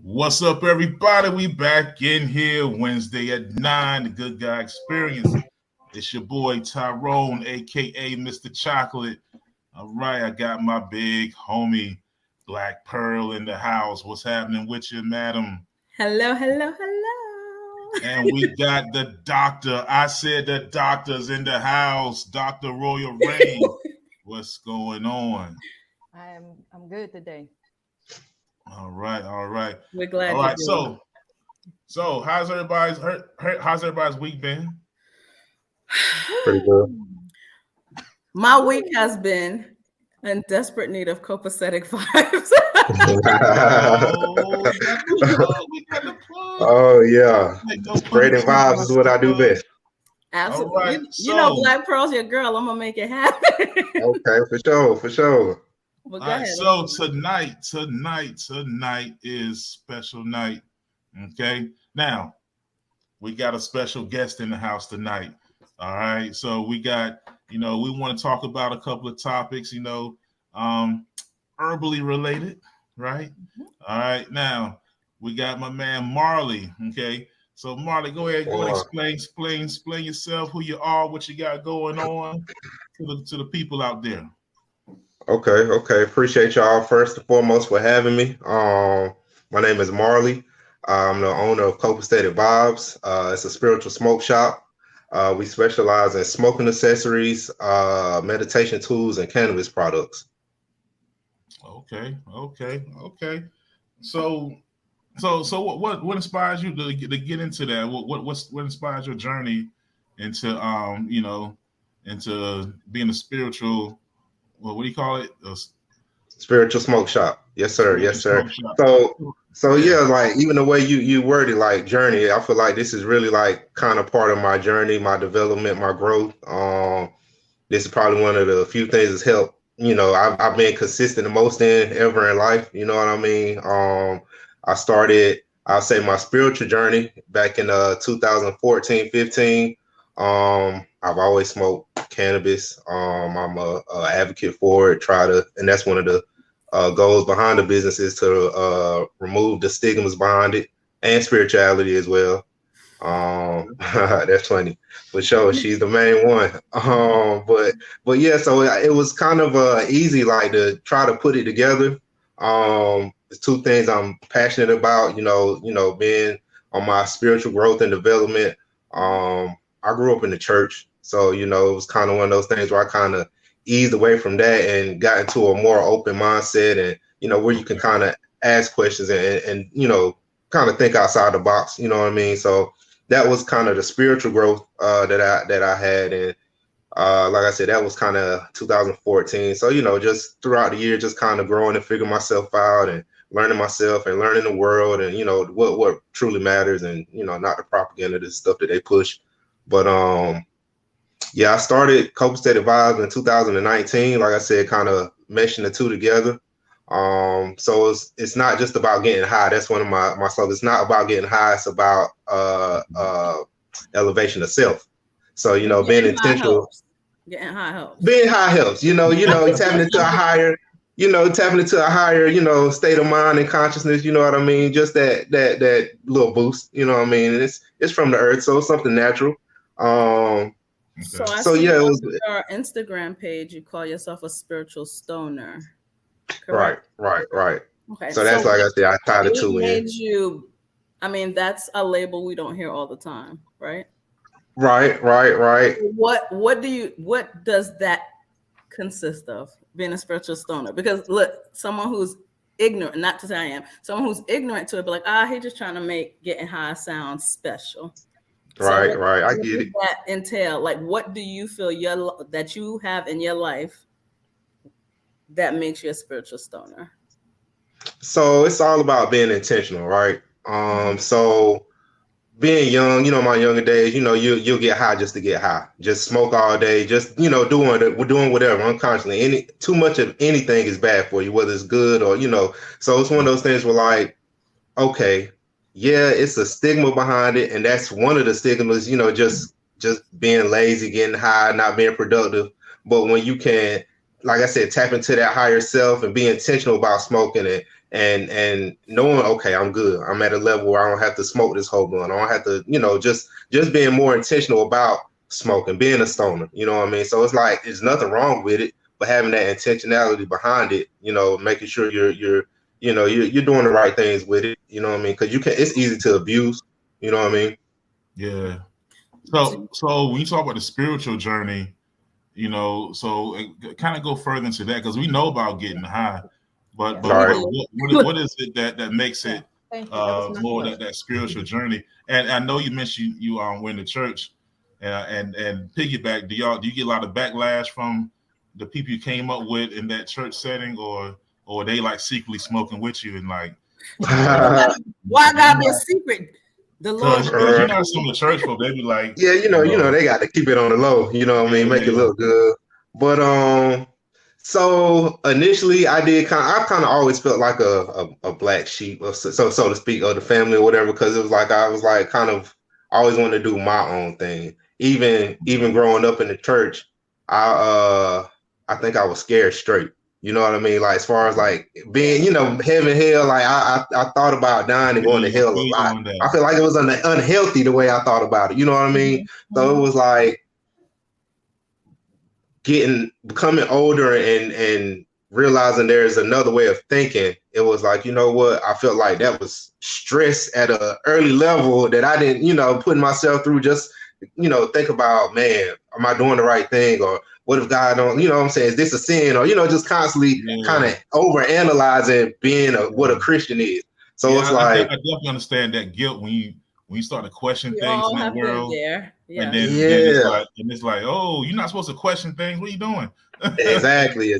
What's up, everybody? We back in here Wednesday at 9, the Good Guy Experience. It's your boy Tyrone, aka Mr. Chocolate. All right, I got my big homie Black Pearl in the house. What's happening with you, madam? Hello, hello, hello. And we got the doctor. I said the doctor's in the house. Dr. Royal Rain. What's going on? I'm good today. All right. We're glad. All right, so how's everybody's week been? Pretty good. My week has been in desperate need of copacetic vibes. Oh yeah, spreading vibes is what I do best. Absolutely. Right, you know, Black Pearl's your girl. I'm gonna make it happen. Okay, for sure. Well, all right, so tonight is special night. Okay, now we got a special guest in the house tonight. All right, so we got, we want to talk about a couple of topics, herbally related, right? Mm-hmm. All right, now we got my man Marley. Okay, so Marley, go ahead, explain yourself, who you are, what you got going on to the people out there. Okay. Appreciate y'all first and foremost for having me. My name is Marley. I'm the owner of Copacetic Vibes. It's a spiritual smoke shop. We specialize in smoking accessories, meditation tools, and cannabis products. Okay. So what inspires you to get into that? What inspires your journey into into being a spiritual? Well, what do you call it? Spiritual smoke shop. Yes, sir. So yeah, like even the way you worded like journey, I feel like this is really like kind of part of my journey, my development, my growth. This is probably one of the few things that's helped. I've been consistent the most ever in life. You know what I mean? I started, I'll say, my spiritual journey back in 2014, 15. I've always smoked cannabis. I'm a advocate for it. And that's one of the goals behind the business is to remove the stigmas behind it and spirituality as well. That's funny for sure. She's the main one. But yeah, so it was kind of easy, like to try to put it together. It's two things I'm passionate about. Being on my spiritual growth and development. I grew up in the church, so it was kind of one of those things where I kind of eased away from that and got into a more open mindset, and where you can kind of ask questions and kind of think outside the box. You know what I mean? So that was kind of the spiritual growth that I had, and like I said, that was kind of 2014. So just throughout the year, just kind of growing and figuring myself out and learning myself and learning the world, and what truly matters, and not the propaganda, the stuff that they push. But yeah, I started Copacetic Vibes in 2019. Like I said, kind of meshing the two together. So it's not just about getting high. That's one of my slogans. It's not about getting high. It's about elevation of self. So being intentional. Getting high helps. Being high helps. Tapping into a higher. Tapping into a higher, state of mind and consciousness. You know what I mean? Just that little boost. You know what I mean? And it's from the earth, so it's something natural. So yeah, it was our Instagram page. You call yourself a spiritual stoner. Correct? Right. Okay. So that's like I said, I tied the two in. That's a label we don't hear all the time, right? Right. What does that consist of, being a spiritual stoner? Because look, someone who's ignorant, not to say I am, someone who's ignorant to it, but like, he's just trying to make getting high sound special. Right. I get it. What that entail? Like, what do you feel that you have in your life that makes you a spiritual stoner? So it's all about being intentional, right? So being young, my younger days, you'll get high just to get high, just smoke all day, just doing whatever unconsciously. Too much of anything is bad for you, whether it's good or So it's one of those things where like, okay, yeah, it's a stigma behind it, and that's one of the stigmas, just being lazy, getting high, not being productive. But when you can, like I said, tap into that higher self and be intentional about smoking it and knowing, okay, I'm good. I'm at a level where I don't have to smoke this whole blunt. I don't have to, just being more intentional about smoking, being a stoner. You know what I mean? So it's like there's nothing wrong with it, but having that intentionality behind it, making sure you're doing the right things with it. You know what I mean? Because it's easy to abuse. You know what I mean? Yeah. So when you talk about the spiritual journey, so kind of go further into that because we know about getting high, but Right. what is it that makes it Thank you. That was my more question. that spiritual journey? And I know you mentioned you were in the church, and piggyback. Do you get a lot of backlash from the people you came up with in that church setting, or they like secretly smoking with you and like? Why gotta be a secret? The Lord, Because you know some of the church folk, they be like, yeah, they got to keep it on the low. You know what I mean? Make it look good. But so initially, I kind of always felt like a black sheep, so to speak, of the family or whatever, because it was like I was like kind of always wanted to do my own thing. Even growing up in the church, I think I was scared straight. You know what I mean? Like as far as like being, heaven, hell, like I thought about dying and going to hell a lot. I feel like it was unhealthy the way I thought about it. You know what I mean? So it was like becoming older and realizing there's another way of thinking. It was like, you know what? I felt like that was stress at an early level that I didn't, putting myself through just, think about, man, am I doing the right thing? Or what if God don't, what I'm saying? Is this a sin? Or, just constantly kind of over analyzing being what a Christian is. So it's like, I definitely understand that guilt when you start to question we things all in that have been world. there. Yeah. And then it's like, oh, you're not supposed to question things. What are you doing? Exactly. Yeah.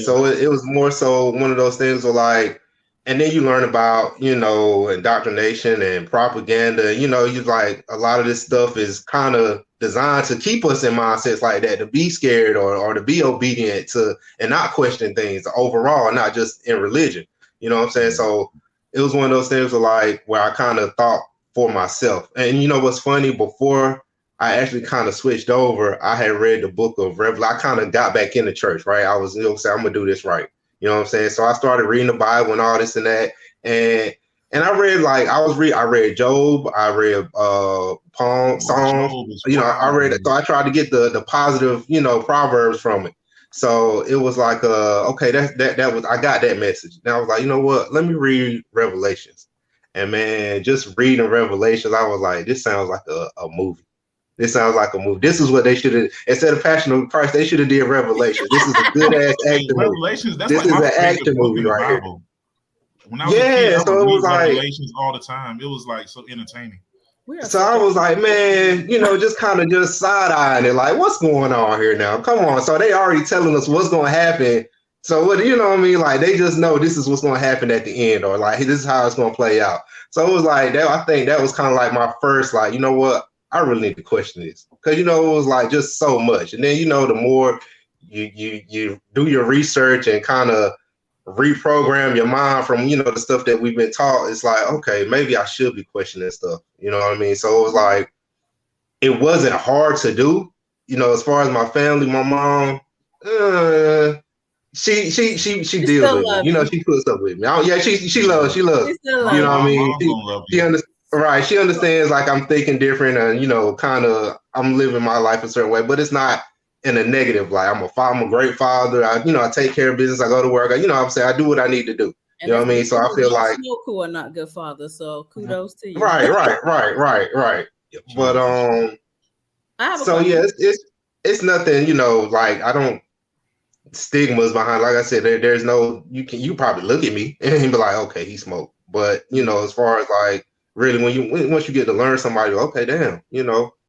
So it was more so one of those things where like, and then you learn about, indoctrination and propaganda. You like a lot of this stuff is kind of designed to keep us in mindsets like that, to be scared or to be obedient to and not question things overall, not just in religion. You know what I'm saying? So it was one of those things where I kind of thought for myself. And you know what's funny? Before I actually kind of switched over, I had read the book of Revelation. I kind of got back into church, right? I was, saying I'm gonna do this right. You know what I'm saying? So I started reading the Bible and all this and that. And I read I read Job, I read Psalms, I read it. So I tried to get the positive, Proverbs from it. So it was like okay, that was I got that message. And I was like, you know what? Let me read Revelations. And man, just reading Revelations, I was like, this sounds like a movie. This sounds like a movie. This is what they should have, instead of Passion of Christ, they should have did Revelation. This is a good ass action movie. Revelations, that's this like is an action movie right here. When I was a kid, I would read Revelations all the time. It was like so entertaining. So I was like, man, just kind of just side-eyeing it, like, what's going on here now? Come on. So they already telling us what's going to happen. So what, you know what I mean? Like they just know this is what's going to happen at the end, or like this is how it's going to play out. So it was like that. I think that was kind of like my first, like, you know what? I really need to question this, because it was like just so much. And then the more you do your research and kind of reprogram your mind from the stuff that we've been taught, it's like, okay, maybe I should be questioning stuff. You know what I mean? So it was like, it wasn't hard to do. As far as my family, my mom, she deals with me. She puts up with me. She loves. You know what I mean? She understands like I'm thinking different and kind of I'm living my life a certain way, but it's not in a negative light. I'm a great father. I take care of business. I go to work. I'm saying I do what I need to do. You know what I mean? So I feel like who are not good fathers. So kudos to you. Right. But it's nothing. Like I don't stigmas behind. Like I said, there's no. You probably look at me and be like, okay, he smoked. But as far as like really, once you get to learn somebody, okay, damn,